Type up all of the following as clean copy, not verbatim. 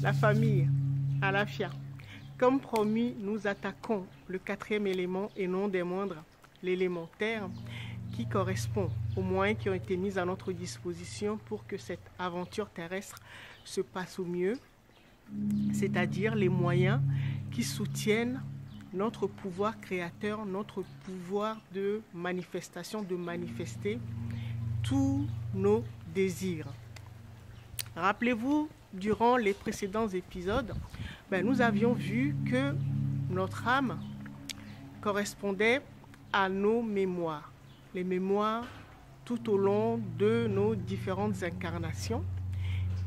La famille, Alafia. Comme promis, nous attaquons le quatrième élément et non des moindres, l'élément terre, qui correspond aux moyens qui ont été mis à notre disposition pour que cette aventure terrestre se passe au mieux, c'est-à-dire les moyens qui soutiennent notre pouvoir créateur, notre pouvoir de manifestation, de manifester tous nos désirs. Rappelez-vous, durant les précédents épisodes, nous avions vu que notre âme correspondait à nos mémoires, les mémoires tout au long de nos différentes incarnations,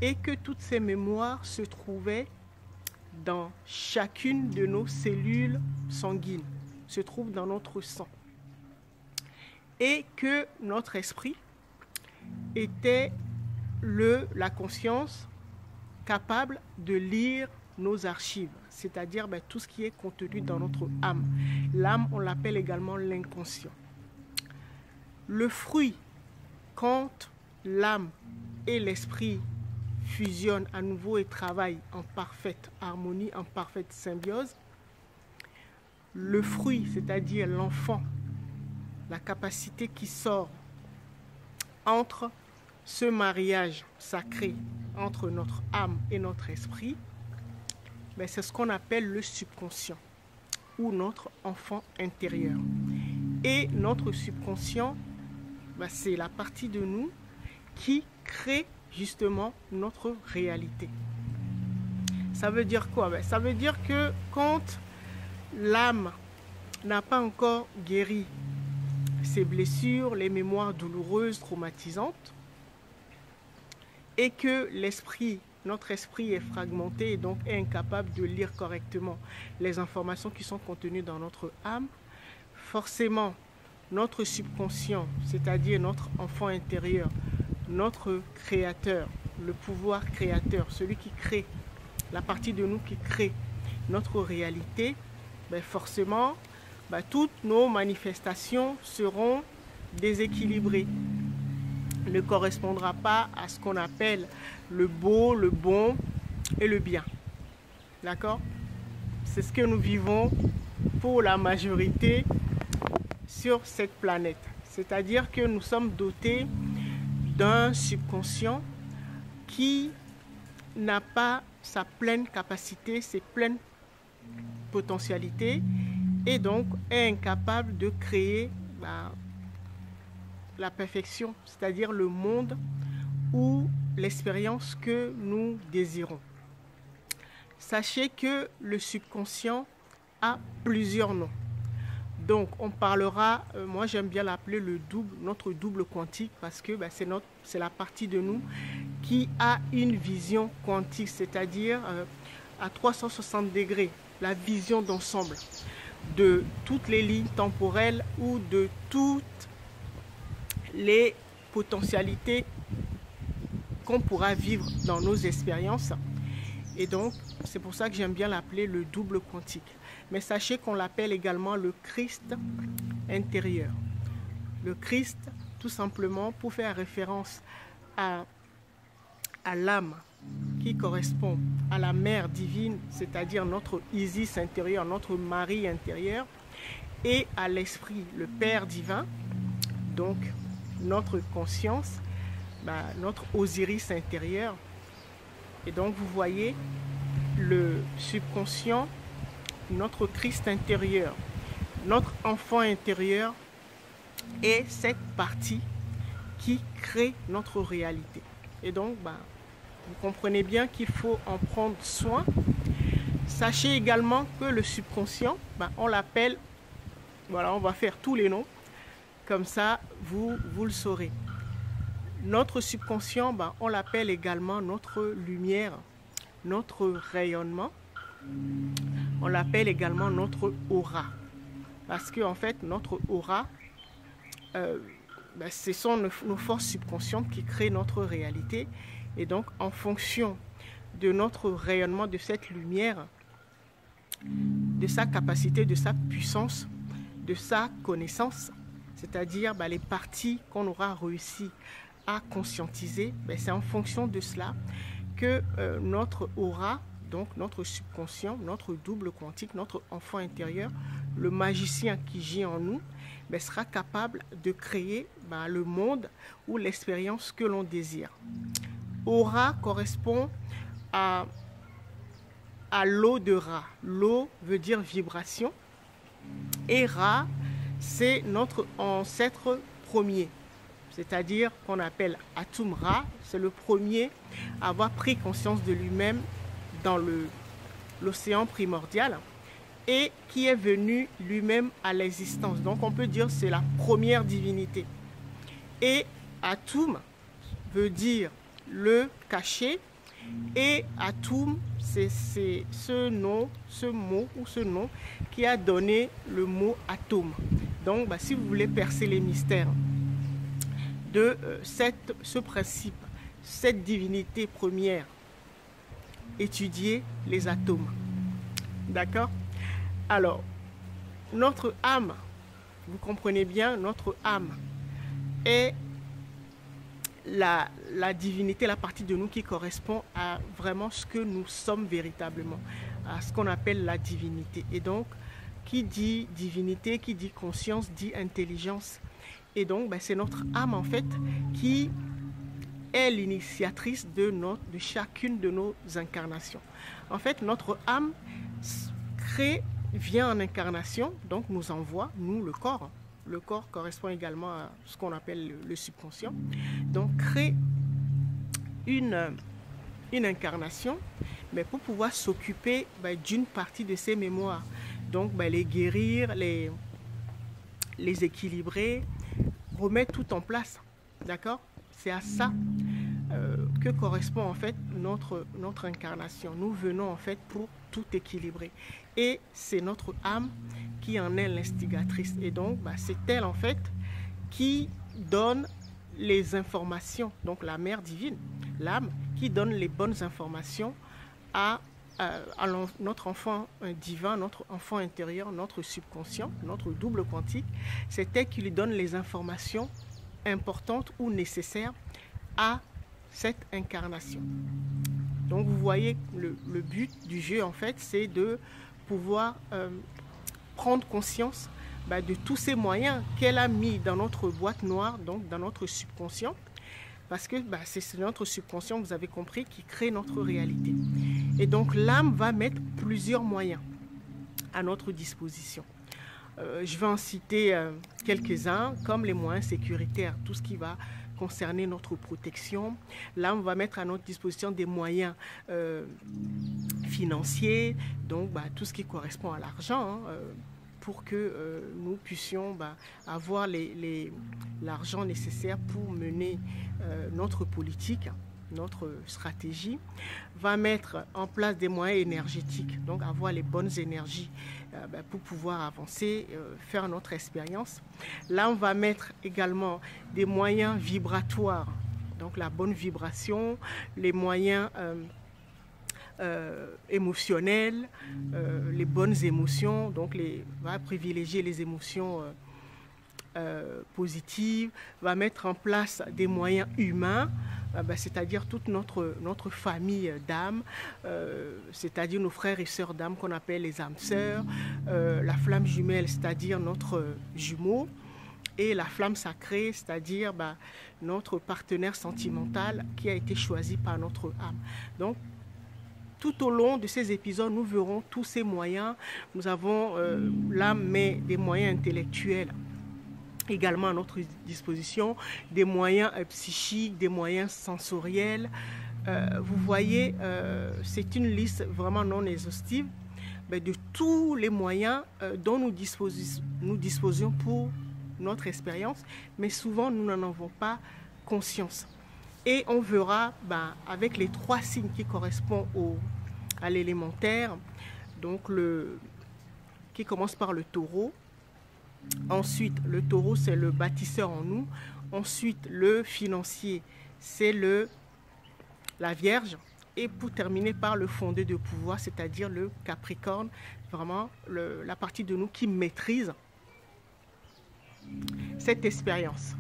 et que toutes ces mémoires se trouvaient dans chacune de nos cellules sanguines, se trouvent dans notre sang, et que notre esprit était la conscience capable de lire nos archives, c'est-à-dire tout ce qui est contenu dans notre âme. L'âme, on l'appelle également l'inconscient. Le fruit, quand l'âme et l'esprit fusionnent à nouveau et travaillent en parfaite harmonie, en parfaite symbiose, le fruit, c'est-à-dire l'enfant, la capacité qui sort entre ce mariage sacré entre notre âme et notre esprit, c'est ce qu'on appelle le subconscient ou notre enfant intérieur. Et notre subconscient, c'est la partie de nous qui crée justement notre réalité. Ça veut dire quoi? Ça veut dire que quand l'âme n'a pas encore guéri ses blessures, les mémoires douloureuses, traumatisantes, et que notre esprit est fragmenté et donc est incapable de lire correctement les informations qui sont contenues dans notre âme, forcément, notre subconscient, c'est-à-dire notre enfant intérieur, notre créateur, le pouvoir créateur, celui qui crée, la partie de nous qui crée notre réalité, forcément, toutes nos manifestations seront déséquilibrées. Ne correspondra pas à ce qu'on appelle le beau, le bon et le bien. D'accord? C'est ce que nous vivons pour la majorité sur cette planète. C'est-à-dire que nous sommes dotés d'un subconscient qui n'a pas sa pleine capacité, ses pleines potentialités et donc est incapable de créer la perfection, c'est-à-dire le monde ou l'expérience que nous désirons. Sachez que le subconscient a plusieurs noms. Donc on parlera, moi j'aime bien l'appeler notre double quantique parce que c'est la partie de nous qui a une vision quantique, c'est-à-dire à 360 degrés, la vision d'ensemble de toutes les lignes temporelles ou de toutes les potentialités qu'on pourra vivre dans nos expériences. Et donc, c'est pour ça que j'aime bien l'appeler le double quantique. Mais sachez qu'on l'appelle également le Christ intérieur. Le Christ, tout simplement, pour faire référence à l'âme qui correspond à la mère divine, c'est-à-dire notre Isis intérieur, notre Marie intérieure, et à l'esprit, le Père divin, donc notre conscience, notre Osiris intérieur. Et donc vous voyez le subconscient, notre Christ intérieur, notre enfant intérieur est cette partie qui crée notre réalité. Et donc vous comprenez bien qu'il faut en prendre soin. Sachez également que le subconscient, on l'appelle, on va faire tous les noms, comme ça vous le saurez. Notre subconscient, on l'appelle également notre lumière, notre rayonnement. On l'appelle également notre aura. Parce que en fait, notre aura, ce sont nos forces subconscientes qui créent notre réalité. Et donc, en fonction de notre rayonnement, de cette lumière, de sa capacité, de sa puissance, de sa connaissance, c'est-à-dire les parties qu'on aura réussi à conscientiser, c'est en fonction de cela que notre aura, donc notre subconscient, notre double quantique, notre enfant intérieur, le magicien qui gît en nous, sera capable de créer le monde ou l'expérience que l'on désire. Aura correspond à l'eau de Ra. L'eau veut dire vibration. Et Ra, c'est notre ancêtre premier. C'est-à-dire qu'on appelle Atum Ra, c'est le premier à avoir pris conscience de lui-même dans l'océan primordial et qui est venu lui-même à l'existence. Donc on peut dire que c'est la première divinité. Et Atum veut dire le caché et Atum, c'est ce nom qui a donné le mot atome. Donc si vous voulez percer les mystères de ce principe, cette divinité première, étudiez les atomes. D'accord? Alors, notre âme, vous comprenez bien, notre âme est la divinité, la partie de nous qui correspond à vraiment ce que nous sommes véritablement, à ce qu'on appelle la divinité. Et donc, qui dit divinité, qui dit conscience, dit intelligence. Et donc, c'est notre âme, en fait, qui est l'initiatrice de chacune de nos incarnations. En fait, notre âme vient en incarnation, donc nous envoie, nous, le corps. Le corps correspond également à ce qu'on appelle le subconscient. Donc, crée une incarnation, mais pour pouvoir s'occuper d'une partie de ses mémoires. Donc, les guérir, les équilibrer, remettre tout en place. D'accord? C'est à ça que correspond en fait notre incarnation. Nous venons en fait pour tout équilibrer. Et c'est notre âme qui en est l'instigatrice. Et donc, c'est elle en fait qui donne les informations, donc la mère divine, l'âme, qui donne les bonnes informations à notre enfant divin, notre enfant intérieur, notre subconscient, notre double quantique. C'est elle qui lui donne les informations importantes ou nécessaires à cette incarnation. Donc vous voyez, le but du jeu en fait, c'est de pouvoir prendre conscience de tous ces moyens qu'elle a mis dans notre boîte noire, donc dans notre subconscient, parce que c'est notre subconscient, vous avez compris, qui crée notre réalité. Et donc l'âme va mettre plusieurs moyens à notre disposition. Je vais en citer quelques-uns, comme les moyens sécuritaires, tout ce qui va concerner notre protection. L'âme va mettre à notre disposition des moyens financiers, donc tout ce qui correspond à l'argent, pour que nous puissions avoir l'argent nécessaire pour mener notre politique, notre stratégie. Va mettre en place des moyens énergétiques, donc avoir les bonnes énergies pour pouvoir avancer, faire notre expérience. Là, on va mettre également des moyens vibratoires, donc la bonne vibration, les moyens émotionnels, les bonnes émotions, donc va privilégier les émotions positives, va mettre en place des moyens humains, c'est-à-dire toute notre famille d'âmes, c'est-à-dire nos frères et sœurs d'âmes qu'on appelle les âmes sœurs, la flamme jumelle, c'est-à-dire notre jumeau, et la flamme sacrée, c'est-à-dire notre partenaire sentimental qui a été choisi par notre âme. Donc, tout au long de ces épisodes, nous verrons tous ces moyens. Nous avons l'âme, mais des moyens intellectuels également à notre disposition, des moyens psychiques, des moyens sensoriels. Vous voyez, c'est une liste vraiment non exhaustive de tous les moyens dont nous disposions pour notre expérience, mais souvent nous n'en avons pas conscience. Et on verra avec les 3 signes qui correspondent à l'élémentaire, donc qui commence par le taureau. Ensuite, le taureau, c'est le bâtisseur en nous. Ensuite, le financier, c'est la Vierge. Et pour terminer par le fondé de pouvoir, c'est-à-dire le Capricorne, vraiment la partie de nous qui maîtrise cette expérience.